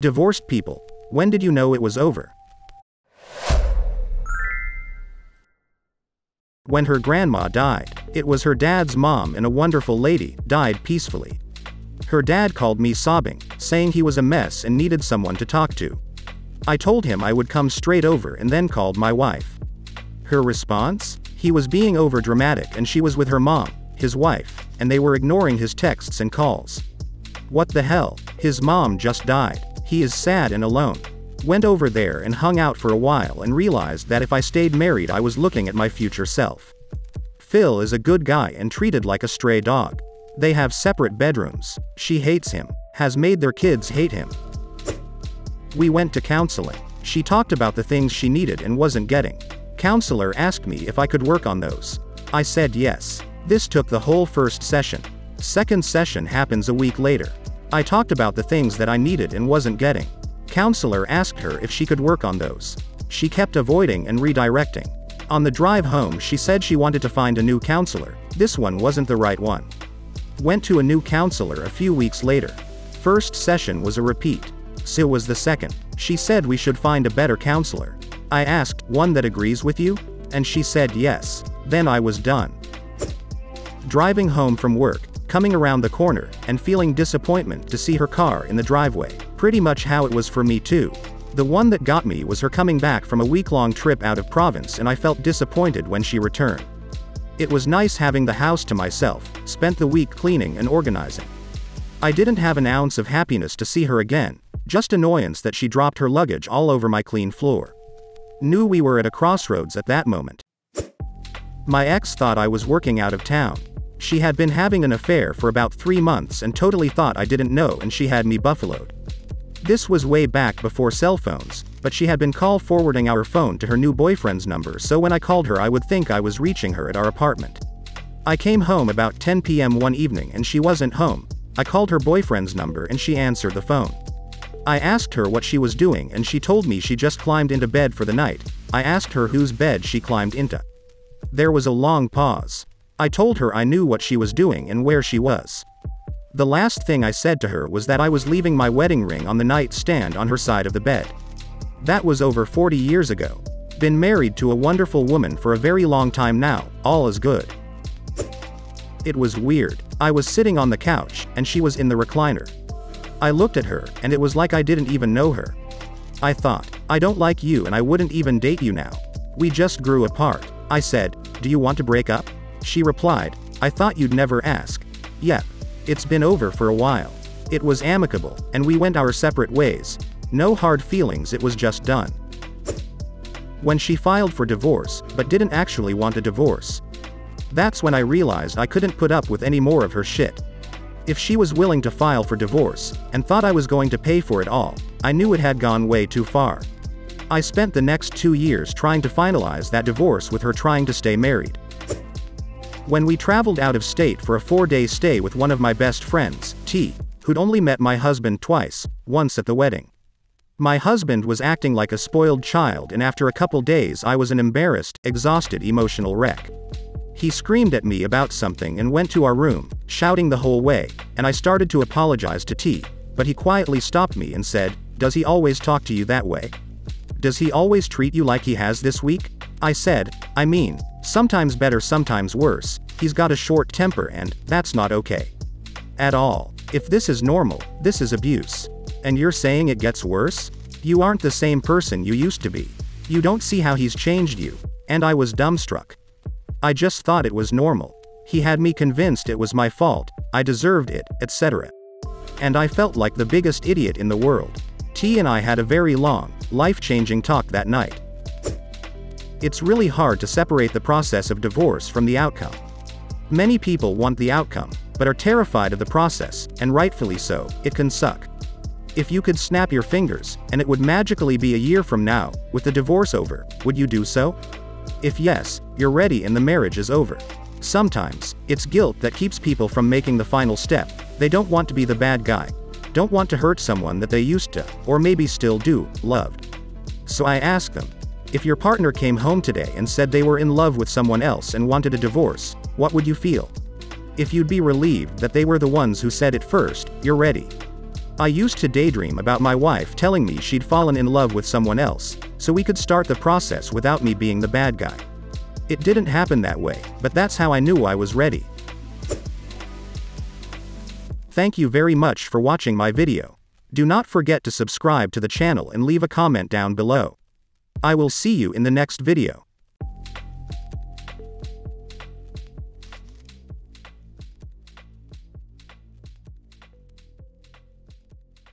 Divorced people, when did you know it was over? When her grandma died. It was her dad's mom, and a wonderful lady, died peacefully. Her dad called me sobbing, saying he was a mess and needed someone to talk to. I told him I would come straight over and then called my wife. Her response? He was being overdramatic and she was with her mom, his wife, and they were ignoring his texts and calls. What the hell? His mom just died. He is sad and alone. Went over there and hung out for a while and realized that if I stayed married I was looking at my future self. Phil is a good guy and treated like a stray dog. They have separate bedrooms. She hates him, has made their kids hate him. We went to counseling. She talked about the things she needed and wasn't getting. Counselor asked me if I could work on those. I said yes. This took the whole first session. Second session happens a week later. I talked about the things that I needed and wasn't getting. Counselor asked her if she could work on those. She kept avoiding and redirecting. On the drive home she said she wanted to find a new counselor. This one wasn't the right one. Went to a new counselor a few weeks later. First session was a repeat. So was the second. She said we should find a better counselor. I asked, one that agrees with you? And she said yes. Then I was done. Driving home from work, coming around the corner, and feeling disappointment to see her car in the driveway. Pretty much how it was for me too. The one that got me was her coming back from a week-long trip out of province, and I felt disappointed when she returned. It was nice having the house to myself, spent the week cleaning and organizing. I didn't have an ounce of happiness to see her again, just annoyance that she dropped her luggage all over my clean floor. Knew we were at a crossroads at that moment. My ex thought I was working out of town. She had been having an affair for about 3 months and totally thought I didn't know, and she had me buffaloed. This was way back before cell phones, but she had been call forwarding our phone to her new boyfriend's number, so when I called her I would think I was reaching her at our apartment. I came home about 10 p.m. one evening and she wasn't home. I called her boyfriend's number and she answered the phone. I asked her what she was doing and she told me she just climbed into bed for the night. I asked her whose bed she climbed into. There was a long pause. I told her I knew what she was doing and where she was. The last thing I said to her was that I was leaving my wedding ring on the nightstand on her side of the bed. That was over 40 years ago. Been married to a wonderful woman for a very long time now, all is good. It was weird. I was sitting on the couch, and she was in the recliner. I looked at her, and it was like I didn't even know her. I thought, I don't like you and I wouldn't even date you now. We just grew apart. I said, do you want to break up? She replied, I thought you'd never ask. Yep. It's been over for a while. It was amicable, and we went our separate ways. No hard feelings, it was just done. When she filed for divorce, but didn't actually want a divorce. That's when I realized I couldn't put up with any more of her shit. If she was willing to file for divorce, and thought I was going to pay for it all, I knew it had gone way too far. I spent the next 2 years trying to finalize that divorce with her trying to stay married. When we traveled out of state for a 4-day stay with one of my best friends, T, who'd only met my husband twice, once at the wedding. My husband was acting like a spoiled child, and after a couple days I was an embarrassed, exhausted, emotional wreck. He screamed at me about something and went to our room, shouting the whole way, and I started to apologize to T, but he quietly stopped me and said, does he always talk to you that way? Does he always treat you like he has this week? I said, I mean, sometimes better, sometimes worse. He's got a short temper and that's not okay. At all. If this is normal, this is abuse. And you're saying it gets worse? You aren't the same person you used to be. You don't see how he's changed you. And I was dumbstruck. I just thought it was normal. He had me convinced it was my fault, I deserved it, etc. And I felt like the biggest idiot in the world. T and I had a very long, life-changing talk that night. It's really hard to separate the process of divorce from the outcome. Many people want the outcome, but are terrified of the process, and rightfully so. It can suck. If you could snap your fingers, and it would magically be a year from now, with the divorce over, would you do so? If yes, you're ready and the marriage is over. Sometimes, it's guilt that keeps people from making the final step. They don't want to be the bad guy. Don't want to hurt someone that they used to, or maybe still do, loved. So I ask them, if your partner came home today and said they were in love with someone else and wanted a divorce, what would you feel? If you'd be relieved that they were the ones who said it first, you're ready. I used to daydream about my wife telling me she'd fallen in love with someone else, so we could start the process without me being the bad guy. It didn't happen that way, but that's how I knew I was ready. Thank you very much for watching my video. Do not forget to subscribe to the channel and leave a comment down below. I will see you in the next video.